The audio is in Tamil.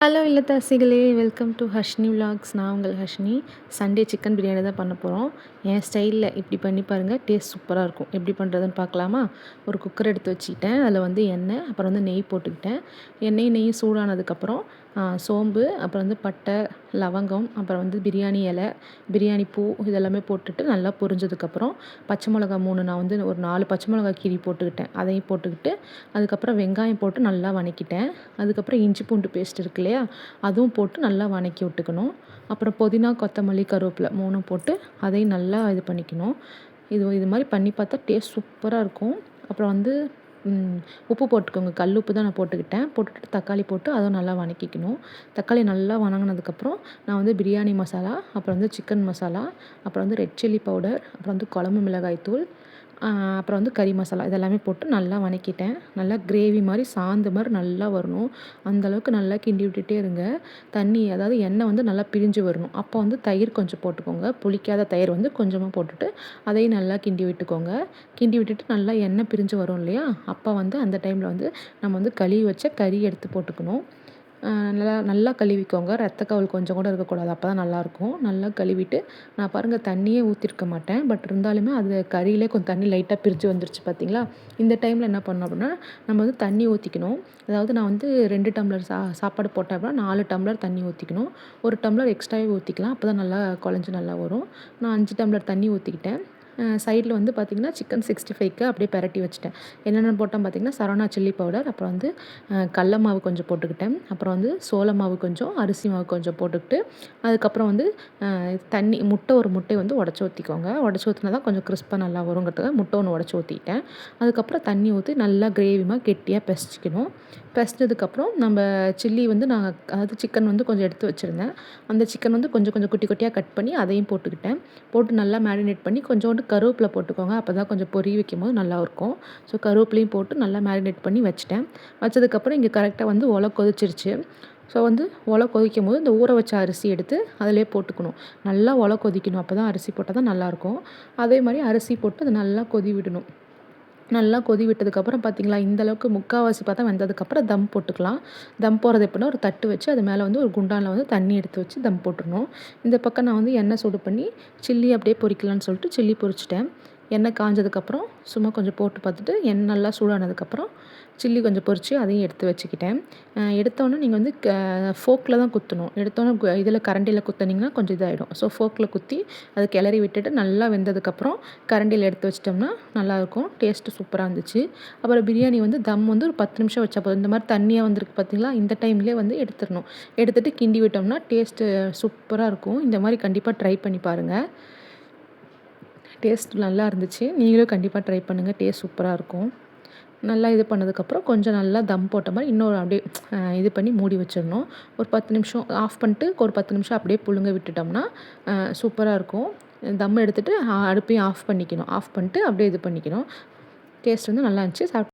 ஹலோ இல்லத்தரசிகளே! Welcome to Harshini vlogs. நான் உங்கள் ஹர்ஷினி. சண்டே சிக்கன் பிரியாணி தான் பண்ண போகிறோம். என் ஸ்டைலில் இப்படி பண்ணி பாருங்கள். டேஸ்ட் சூப்பராக இருக்கும். எப்படி பண்ணுறதுன்னு பார்க்கலாமா? ஒரு குக்கர் எடுத்து வச்சுக்கிட்டேன். அதில் வந்து எண்ணெய், அப்புறம் வந்து நெய் போட்டுக்கிட்டேன். நெய்யும் சூடானதுக்கப்புறம் சோம்பு, அப்புறம் வந்து பட்டை, லவங்கம், அப்புறம் வந்து பிரியாணி இலை, பிரியாணி பூ இதெல்லாமே போட்டுட்டு நல்லா பொரிஞ்சதுக்கப்புறம் பச்சை மிளகா 3 நான் வந்து ஒரு 4 பச்சை மிளகா கீறி போட்டுக்கிட்டேன். அதையும் போட்டுக்கிட்டு அதுக்கப்புறம் வெங்காயம் போட்டு நல்லா வதக்கிட்டேன். அதுக்கப்புறம் இஞ்சி பூண்டு பேஸ்ட் இருக்கு இல்லையா, அதுவும் போட்டு நல்லா வதக்கி விட்டுக்கணும். அப்புறம் புதினா, கொத்தமல்லி, கருவேப்பிலை 3ம் போட்டு அதையும் நல்லா இது பண்ணிக்கணும். இது மாதிரி பண்ணி பார்த்தா டேஸ்ட் சூப்பராக இருக்கும். அப்புறம் வந்து உப்பு போட்டுக்கோங்க. கல் உப்பு தான் நான் போட்டுக்கிட்டேன். போட்டுட்டு தக்காளி போட்டு அதுவும் நல்லா வதக்கிக்கணும். தக்காளி நல்லா வதங்கினதுக்கப்புறம் நான் வந்து பிரியாணி மசாலா, அப்புறம் வந்து சிக்கன் மசாலா, அப்புறம் வந்து ரெட் சில்லி பவுடர், அப்புறம் வந்து குழம்பு மிளகாய் தூள், அப்புறம் வந்து கறி மசாலா இதெல்லாமே போட்டு நல்லா வதக்கிட்டேன். நல்லா கிரேவி மாதிரி சாந்து மாதிரி நல்லா வரணும். அந்தளவுக்கு நல்லா கிண்டி விட்டுட்டே இருங்க. அதாவது எண்ணெய் வந்து நல்லா பிரிஞ்சு வரணும். அப்போ வந்து தயிர் கொஞ்சம் போட்டுக்கோங்க. புளிக்காத தயிர் வந்து கொஞ்சமாக போட்டுட்டு அதையும் நல்லா கிண்டி விட்டுக்கோங்க. கிண்டி விட்டுட்டு நல்லா எண்ணெய் பிரிஞ்சு வரும் இல்லையா, அப்போ வந்து அந்த டைமில் வந்து நம்ம வந்து கழுவி வச்ச கறி எடுத்து போட்டுக்கணும். நல்லா கழுவிக்கோங்க. ரத்தக்கவுள் கொஞ்சம் கூட இருக்கக்கூடாது. அப்போ தான் நல்லாயிருக்கும். நல்லா கழுவிட்டு நான் பாருங்கள் தண்ணியே ஊற்றிருக்க மாட்டேன். பட் இருந்தாலுமே அது கறியிலே கொஞ்சம் தண்ணி லைட்டாக பிரிஞ்சு வந்துருச்சு பார்த்தீங்களா? இந்த டைமில் என்ன பண்ணணும் அப்படின்னா, நம்ம வந்து தண்ணி ஊற்றிக்கணும். அதாவது நான் வந்து 2 டம்ளர் சாப்பாடு போட்டேன் அப்படின்னா 4 டம்ளர் தண்ணி ஊற்றிக்கணும். 1 டம்ளர் எக்ஸ்ட்ராவே ஊற்றிக்கலாம். அப்போ தான் நல்லா குழஞ்சி நல்லா வரும். நான் 5 டம்ளர் தண்ணி ஊற்றிக்கிட்டேன். சைடில் வந்து பார்த்திங்கன்னா சிக்கன் 65க்கு அப்படியே பெரட்டி வச்சுட்டேன். என்னென்ன போட்டேன் பார்த்திங்கன்னா, சரவணா சில்லி பவுடர், அப்புறம் வந்து கடல மாவு கொஞ்சம் போட்டுக்கிட்டேன். அப்புறம் வந்து சோள மாவு கொஞ்சம், அரிசி மாவு கொஞ்சம் போட்டுக்கிட்டு அதுக்கப்புறம் வந்து ஒரு முட்டையை வந்து உடச்சி ஊற்றிக்கோங்க. உடச்சி ஊற்றினா தான் கொஞ்சம் கிறிஸ்பாக நல்லா வருங்கிறதுக்காக முட்டை ஒன்று உடச்சி ஊற்றிட்டேன். அதுக்கப்புறம் தண்ணி ஊற்றி நல்லா கிரேவிமாக கெட்டியாக பிசைச்சிக்கணும். பிசைஞ்சதுக்கப்புறம் நம்ம சில்லி வந்து அதாவது சிக்கன் வந்து கொஞ்சம் எடுத்து வச்சுருந்தேன். அந்த சிக்கன் வந்து கொஞ்சம் கொஞ்சம் குட்டி குட்டியாக கட் பண்ணி அதையும் போட்டுக்கிட்டேன். போட்டு நல்லா மேரினேட் பண்ணி கொஞ்சோண்டு கருவேப்பிலை போட்டுக்கோங்க. அப்போ தான் கொஞ்சம் வைக்கும்போது நல்லாயிருக்கும். ஸோ கருவேப்பிலையும் போட்டு நல்லா மேரினேட் பண்ணி வச்சுட்டேன். வச்சதுக்கப்புறம் இங்கே கரெக்டாக வந்து கொதிச்சிருச்சு. ஸோ வந்து கொதிக்கும்போது இந்த ஊற வச்ச அரிசி எடுத்து அதிலே போட்டுக்கணும். நல்லா கொதிக்கணும். அப்போ தான் அரிசி போட்டால் தான் நல்லாயிருக்கும். அதே மாதிரி அரிசி போட்டு அதை நல்லா கொதி விடணும். நல்லா கொதி விட்டதுக்கப்புறம் பார்த்திங்களா, இந்தளவுக்கு முக்கால்வாசி பார்த்தா வெந்ததுக்கப்புறம் தம் போட்டுக்கலாம். தம் போடுறது எப்படின்னா, ஒரு தட்டு வச்சு அது மேலே வந்து ஒரு குண்டானில் வந்து தண்ணி எடுத்து வச்சு தம் போட்டுடணும். இந்த பக்கம் நான் வந்து எண்ணெய் சூடு பண்ணி சில்லி அப்படியே பொரிக்கலான்னு சொல்லிட்டு சில்லி பொரிச்சிட்டேன். எண்ணெய் காஞ்சதுக்கப்புறம் சும்மா கொஞ்சம் போட்டு பார்த்துட்டு எண்ணெய் நல்லா சூடானதுக்கப்புறம் சில்லி கொஞ்சம் பொரித்து அதையும் எடுத்து வச்சுக்கிட்டேன். எடுத்தோன்னே நீங்கள் வந்து ஃபோர்க்கில் தான் குத்தணும். எடுத்தோன்னே இதில் கரண்டியில் குத்துனீங்கன்னா கொஞ்சம் இதாகிடும். ஸோ ஃபோர்க்கில் குத்தி அதை கிளறி விட்டுட்டு நல்லா வெந்ததுக்கப்புறம் கரண்டியில் எடுத்து வச்சிட்டோம்னா நல்லாயிருக்கும். டேஸ்ட்டு சூப்பராக இருந்துச்சு. அப்புறம் பிரியாணி வந்து தம் வந்து ஒரு 10 நிமிஷம் வச்சா போதும். இந்த மாதிரி தண்ணியாக வந்திருக்கு பார்த்தீங்களா, இந்த டைம்லேயே வந்து எடுத்துடணும். எடுத்துகிட்டு கிண்டி விட்டோம்னா டேஸ்ட்டு சூப்பராக இருக்கும். இந்த மாதிரி கண்டிப்பாக ட்ரை பண்ணி பாருங்கள். டேஸ்ட் நல்லா இருந்துச்சு. நீங்களும் கண்டிப்பாக ட்ரை பண்ணுங்கள். டேஸ்ட் சூப்பராக இருக்கும். நல்லா இது பண்ணதுக்கப்புறம் கொஞ்சம் நல்லா தம் போட்ட மாதிரி இன்னொரு அப்படியே இது பண்ணி மூடி வச்சிடணும். ஒரு 10 நிமிஷம் ஆஃப் பண்ணிட்டு ஒரு 10 நிமிஷம் அப்படியே புழுங்க விட்டுட்டோம்னா சூப்பராக இருக்கும். தம் எடுத்துகிட்டு அடுப்பையும் ஆஃப் பண்ணிக்கணும். ஆஃப் பண்ணிட்டு அப்படியே இது பண்ணிக்கணும். டேஸ்ட் வந்து நல்லா இருந்துச்சு.